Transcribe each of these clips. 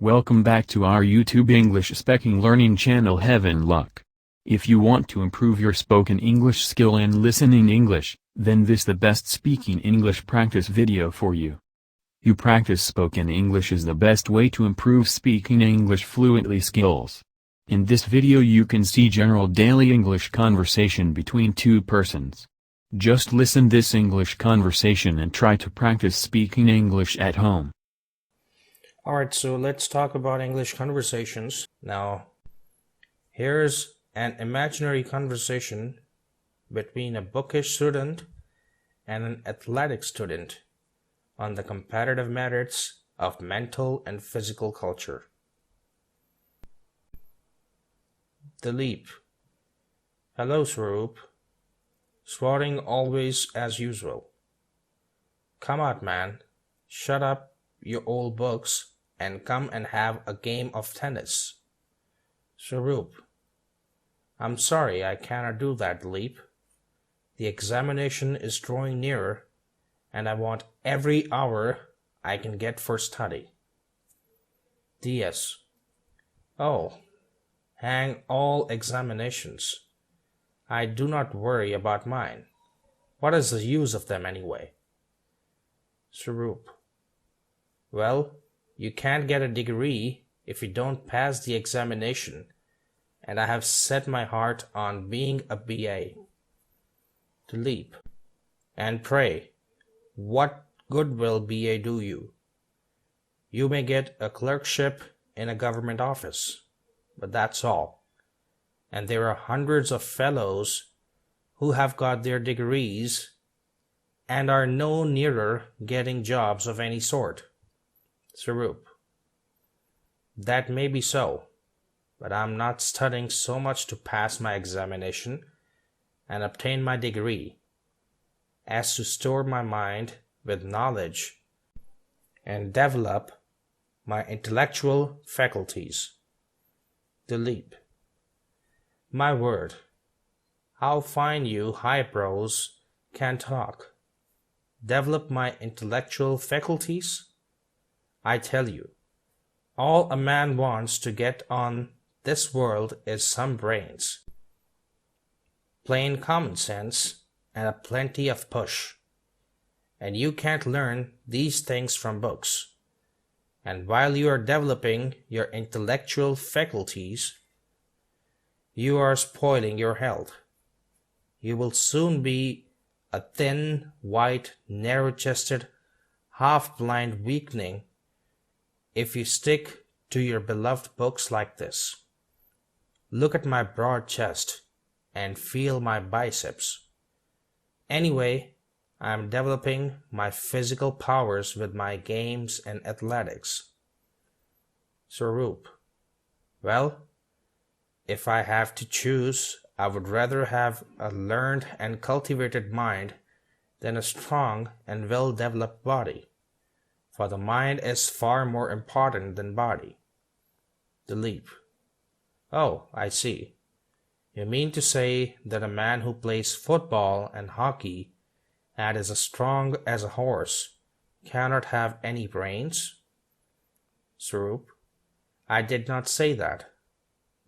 Welcome back to our YouTube English speaking learning channel Heaven Luck. If you want to improve your spoken English skill and listening English, then this the best speaking English practice video for you. You practice spoken English is the best way to improve speaking English fluently skills. In this video you can see general daily English conversation between two persons. Just listen this English conversation and try to practice speaking English at home. Alright, so let's talk about English conversations. Now, here's an imaginary conversation between a bookish student and an athletic student on the comparative merits of mental and physical culture. The Leap. Hello, Swaroop. Swatting always as usual. Come out, man. Shut up your old books and come and have a game of tennis. Swaroop. I'm sorry, I cannot do that, Leap. The examination is drawing nearer, and I want every hour I can get for study. DS. Oh, hang all examinations. I do not worry about mine. What is the use of them anyway? Swaroop. Well, you can't get a degree if you don't pass the examination, and I have set my heart on being a BA. To Leap. And pray, what good will BA do you? You may get a clerkship in a government office, but that's all. And there are hundreds of fellows who have got their degrees and are no nearer getting jobs of any sort. Swaroop. That may be so, but I'm not studying so much to pass my examination and obtain my degree as to store my mind with knowledge and develop my intellectual faculties. The Leap. My word, how fine you highbrows can talk. Develop my intellectual faculties? I tell you, all a man wants to get on this world is some brains, plain common sense, and a plenty of push. And you can't learn these things from books. And while you are developing your intellectual faculties, you are spoiling your health. You will soon be a thin, white, narrow-chested, half-blind weakling if you stick to your beloved books like this. Look at my broad chest and feel my biceps. Anyway, I am developing my physical powers with my games and athletics. Swaroop. Well, if I have to choose, I would rather have a learned and cultivated mind than a strong and well-developed body, for the mind is far more important than body. The Leap. Oh, I see. You mean to say that a man who plays football and hockey and is as strong as a horse cannot have any brains? Swaroop. I did not say that.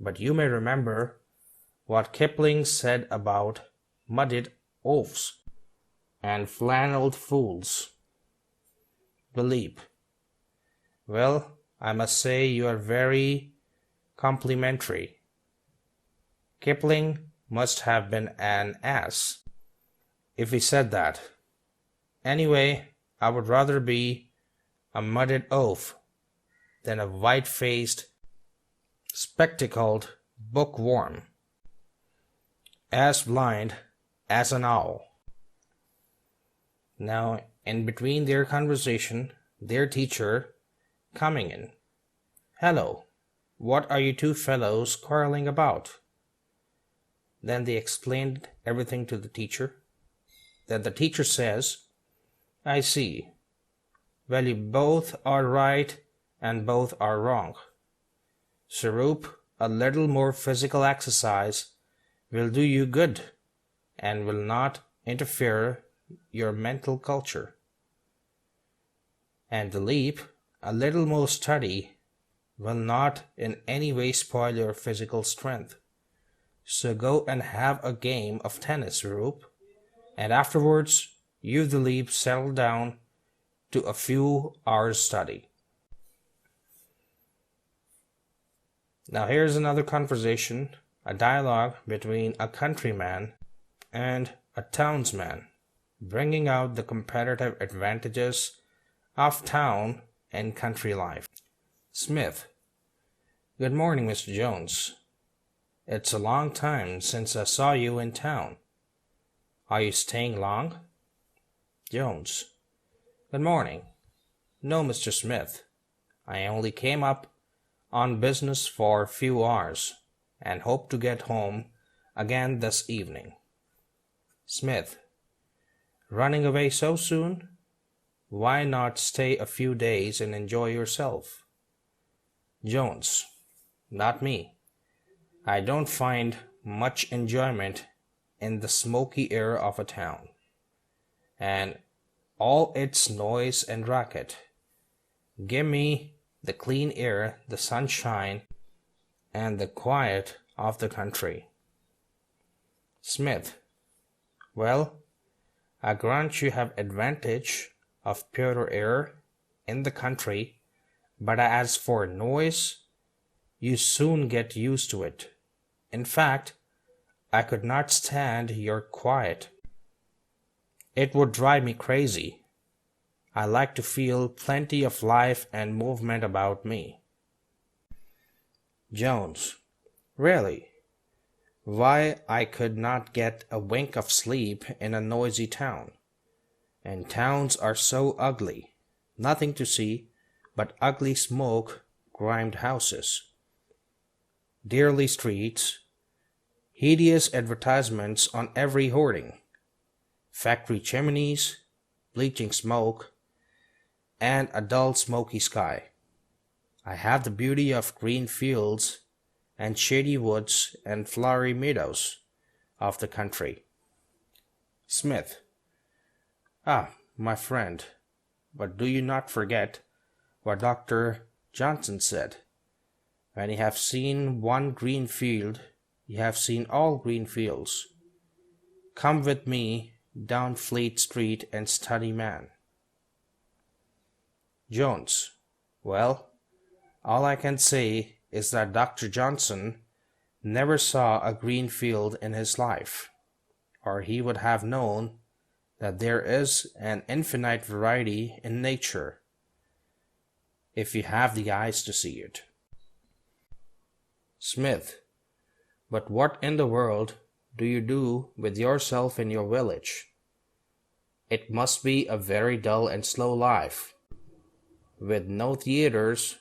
But you may remember what Kipling said about muddied oafs and flannelled fools. The Leap. Well, I must say you are very complimentary. Kipling must have been an ass if he said that. Anyway, I would rather be a muddied oaf than a white-faced, spectacled bookworm, as blind as an owl. Now, in between their conversation, their teacher coming in. Hello, what are you two fellows quarreling about? Then they explained everything to the teacher. Then the teacher says, I see. Well, you both are right and both are wrong. Swaroop, a little more physical exercise will do you good and will not interfere your mental culture. And The Leap, a little more study will not in any way spoil your physical strength. So go and have a game of tennis, Roop, and afterwards you, the leap, settle down to a few hours' study. Now here's another conversation, a dialogue between a countryman and a townsman, bringing out the comparative advantages of town and country life. Smith: Good morning, Mr. Jones. It's a long time since I saw you in town. Are you staying long? Jones: Good morning. No, Mr. Smith. I only came up on business for a few hours, and hope to get home again this evening. Smith: Running away so soon? Why not stay a few days and enjoy yourself? Jones: Not me. I don't find much enjoyment in the smoky air of a town, and all its noise and racket. Give me the clean air, the sunshine, and the quiet of the country. Smith: Well, I grant you have advantage of purer air in the country, but as for noise, you soon get used to it. In fact, I could not stand your quiet. It would drive me crazy. I like to feel plenty of life and movement about me. Jones: Really? Why, I could not get a wink of sleep in a noisy town. And towns are so ugly. Nothing to see but ugly smoke grimed houses, dirty streets, hideous advertisements on every hoarding, factory chimneys, bleaching smoke, and a dull smoky sky. I have the beauty of green fields and shady woods and flowery meadows of the country. Smith: Ah, my friend, but do you not forget what Dr. Johnson said? When you have seen one green field, you have seen all green fields. Come with me down Fleet Street and study man. Jones: Well, all I can say is that Dr. Johnson never saw a green field in his life, or he would have known that there is an infinite variety in nature, if you have the eyes to see it. Smith: But what in the world do you do with yourself in your village? It must be a very dull and slow life, with no theaters,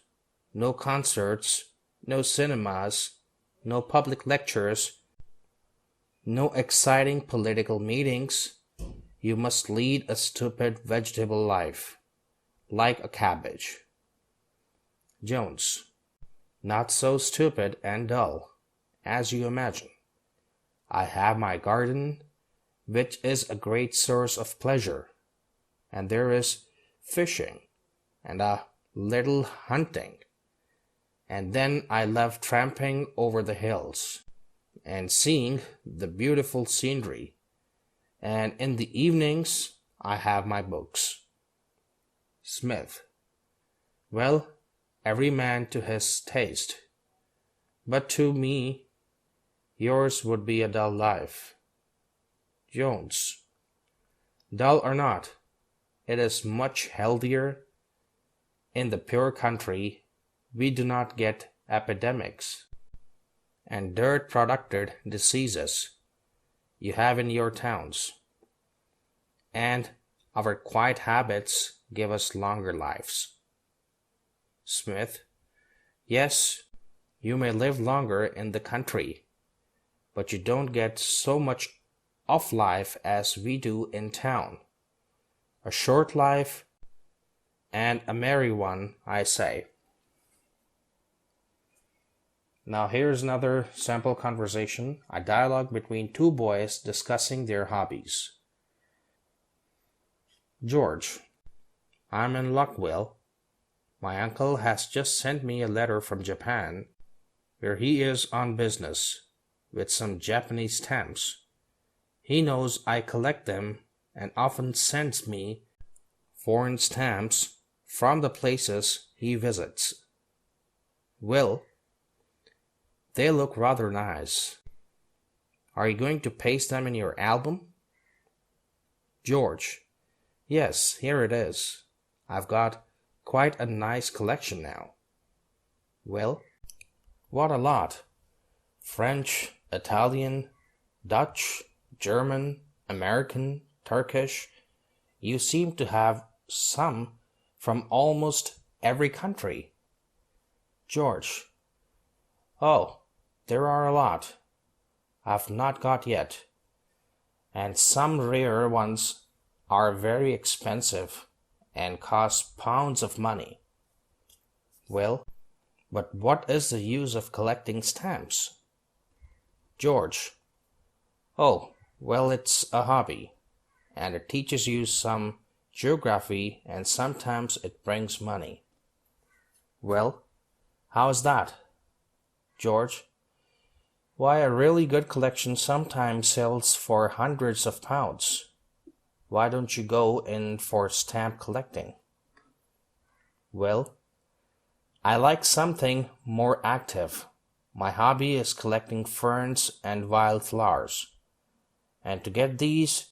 no concerts, no cinemas, no public lectures, no exciting political meetings. You must lead a stupid vegetable life, like a cabbage. Jones: Not so stupid and dull as you imagine. I have my garden, which is a great source of pleasure, and there is fishing and a little hunting, and then I love tramping over the hills and seeing the beautiful scenery, and in the evenings I have my books. Smith: Well, every man to his taste, but to me yours would be a dull life. Jones: Dull or not, it is much healthier. In the pure country we do not get epidemics and dirt-produced diseases you have in your towns, and our quiet habits give us longer lives. Smith: Yes, you may live longer in the country, but you don't get so much of life as we do in town. A short life, and a merry one, I say. Now here's another sample conversation, a dialogue between two boys discussing their hobbies. George: I'm in luck, Will. My uncle has just sent me a letter from Japan, where he is on business, with some Japanese stamps. He knows I collect them and often sends me foreign stamps from the places he visits. Well, they look rather nice. Are you going to paste them in your album? George: Yes, here it is. I've got quite a nice collection now. Well, what a lot. French, Italian, Dutch, German, American, Turkish. You seem to have some from almost every country. George: Oh, there are a lot I've not got yet, and some rare ones are very expensive and cost pounds of money. Well, but what is the use of collecting stamps? George: Oh, well, it's a hobby, and it teaches you some geography and sometimes it brings money. Well, how is that? George: Why, a really good collection sometimes sells for hundreds of pounds. Why don't you go in for stamp collecting? Well, I like something more active. My hobby is collecting ferns and wild flowers. And to get these,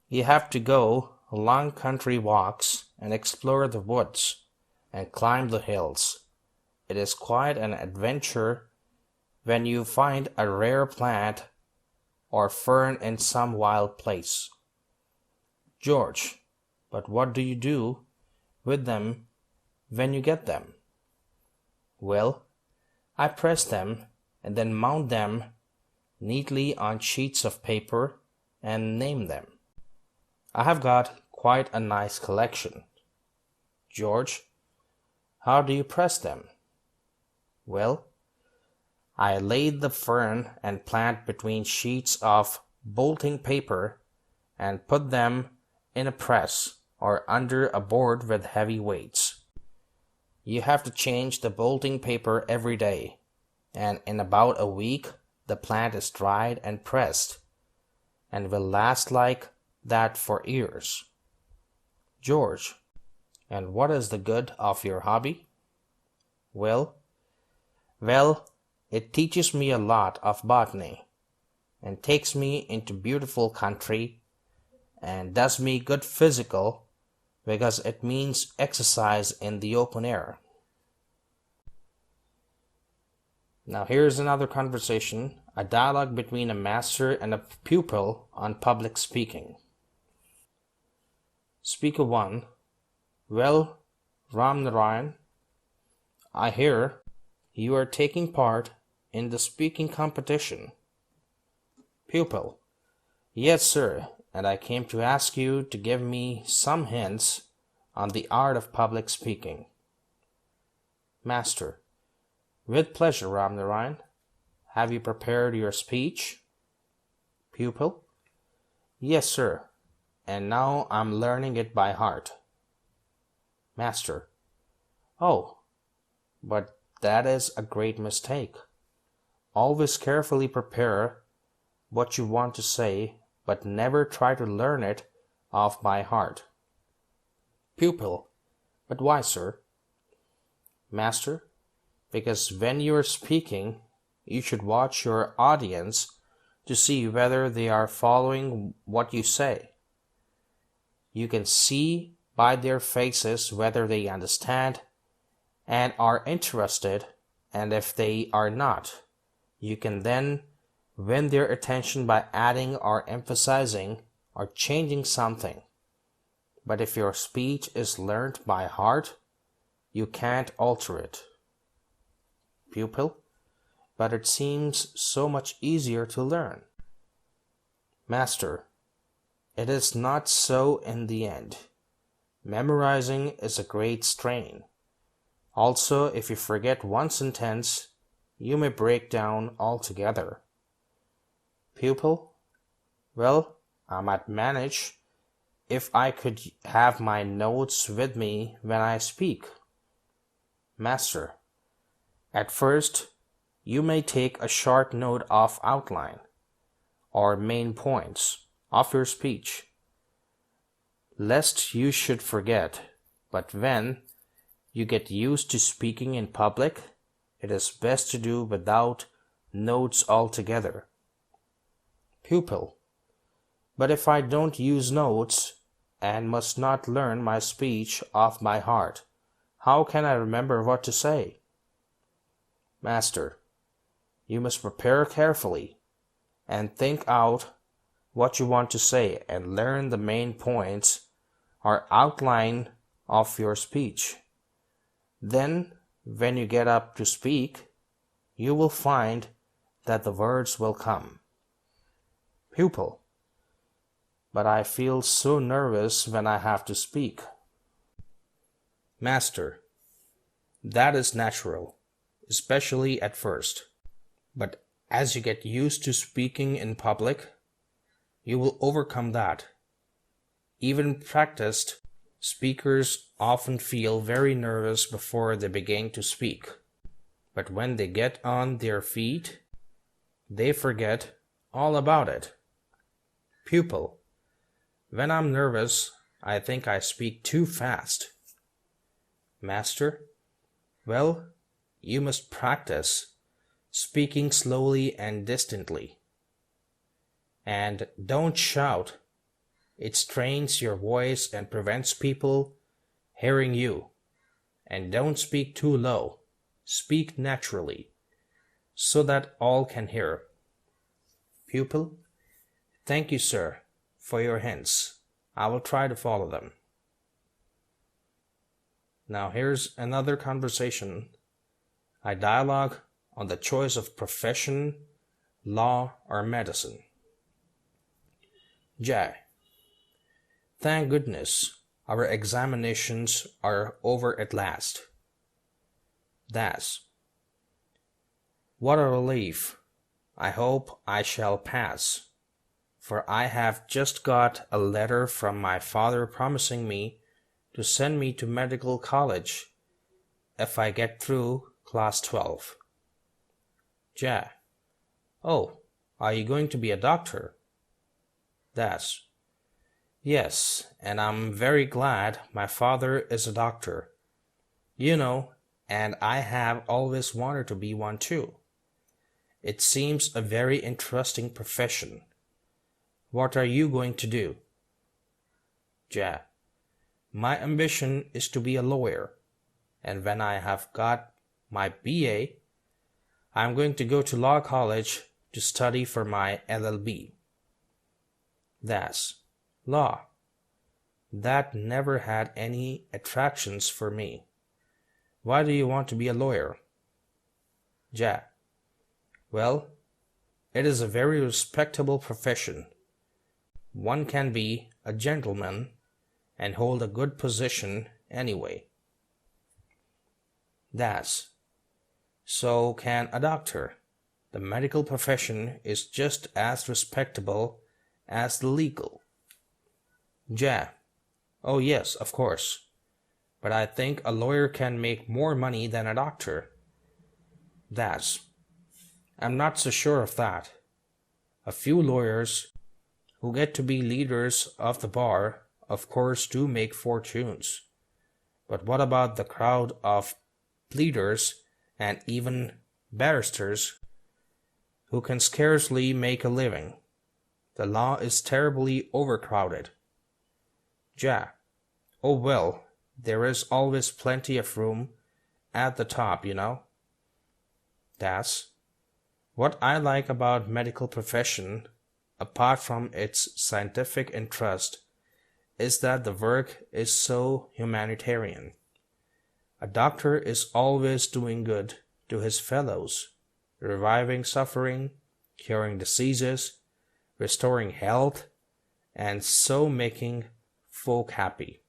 you have to go long country walks and explore the woods and climb the hills. It is quite an adventure when you find a rare plant or fern in some wild place. George: But what do you do with them when you get them? Well, I press them and then mount them neatly on sheets of paper and name them. I have got quite a nice collection. George: How do you press them? Well, I laid the fern and plant between sheets of bolting paper and put them in a press or under a board with heavy weights. You have to change the bolting paper every day, and in about a week the plant is dried and pressed, and will last like that for years. George: And what is the good of your hobby? Well, it teaches me a lot of botany, and takes me into beautiful country, and does me good physical, because it means exercise in the open air. Now here's another conversation, a dialogue between a master and a pupil on public speaking. Speaker 1: Well, Ram Narayan, I hear you are taking part in the speaking competition. Pupil: Yes, sir, and I came to ask you to give me some hints on the art of public speaking. Master: With pleasure, Ram Narayan. Have you prepared your speech? Pupil: Yes, sir, and now I'm learning it by heart. Master: Oh, but that is a great mistake. Always carefully prepare what you want to say, but never try to learn it off by heart. Pupil: But why, sir? Master: Because when you are speaking, you should watch your audience to see whether they are following what you say. You can see by their faces whether they understand and are interested, and if they are not, you can then win their attention by adding or emphasizing or changing something. But if your speech is learnt by heart, you can't alter it. Pupil: But it seems so much easier to learn. Master: It is not so in the end. Memorizing is a great strain. Also, if you forget one sentence, you may break down altogether. Pupil: Well, I might manage if I could have my notes with me when I speak. Master, at first, you may take a short note of outline or main points of your speech, lest you should forget, but when you get used to speaking in public, it is best to do without notes altogether. Pupil, but if I don't use notes and must not learn my speech off by heart, how can I remember what to say? Master, you must prepare carefully and think out what you want to say and learn the main points or outline of your speech. Then, when you get up to speak, you will find that the words will come. Pupil, but I feel so nervous when I have to speak. Master, that is natural, especially at first. But as you get used to speaking in public, you will overcome that. Even practiced speakers often feel very nervous before they begin to speak. But when they get on their feet, they forget all about it. Pupil, when I'm nervous, I think I speak too fast. Master, well, you must practice speaking slowly and distantly. And don't shout. It strains your voice and prevents people hearing you. And don't speak too low. Speak naturally, so that all can hear. Pupil, thank you, sir, for your hints. I will try to follow them. Now here's another conversation, a dialogue on the choice of profession, law, or medicine. Jai, thank goodness our examinations are over at last. Das, what a relief. I hope I shall pass, for I have just got a letter from my father promising me to send me to medical college if I get through class 12. Ja, oh, are you going to be a doctor? Das, yes, and I'm very glad my father is a doctor. You know, and I have always wanted to be one too. It seems a very interesting profession. What are you going to do? Ja, my ambition is to be a lawyer, and when I have got my BA, I'm going to go to law college to study for my LLB. Das, law. That never had any attractions for me. Why do you want to be a lawyer? Ja, well, it is a very respectable profession. One can be a gentleman and hold a good position anyway. Das, so can a doctor. The medical profession is just as respectable as the legal. Ja, oh yes, of course. But I think a lawyer can make more money than a doctor. Das, I'm not so sure of that. A few lawyers who get to be leaders of the bar, of course, do make fortunes. But what about the crowd of pleaders and even barristers who can scarcely make a living? The law is terribly overcrowded. Ja, oh well, there is always plenty of room at the top, you know. Das, what I like about medical profession, apart from its scientific interest, is that the work is so humanitarian. A doctor is always doing good to his fellows, reviving suffering, curing diseases, restoring health, and so making folk happy.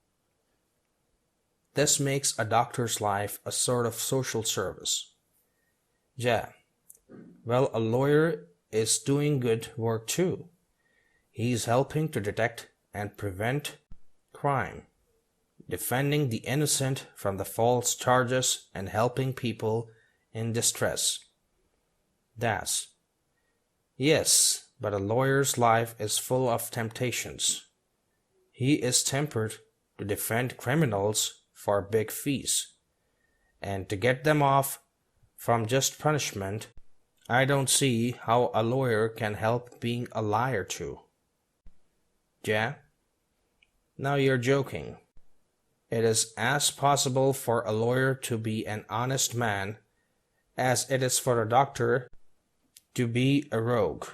This makes a doctor's life a sort of social service. Ja, well, a lawyer is doing good work too. He is helping to detect and prevent crime. defending the innocent from the false charges and helping people in distress. Das. Yes, but a lawyer's life is full of temptations. He is tempted to defend criminals for big fees, and to get them off from just punishment. I don't see how a lawyer can help being a liar too. Yeah? Now you're joking. It is as possible for a lawyer to be an honest man as it is for a doctor to be a rogue.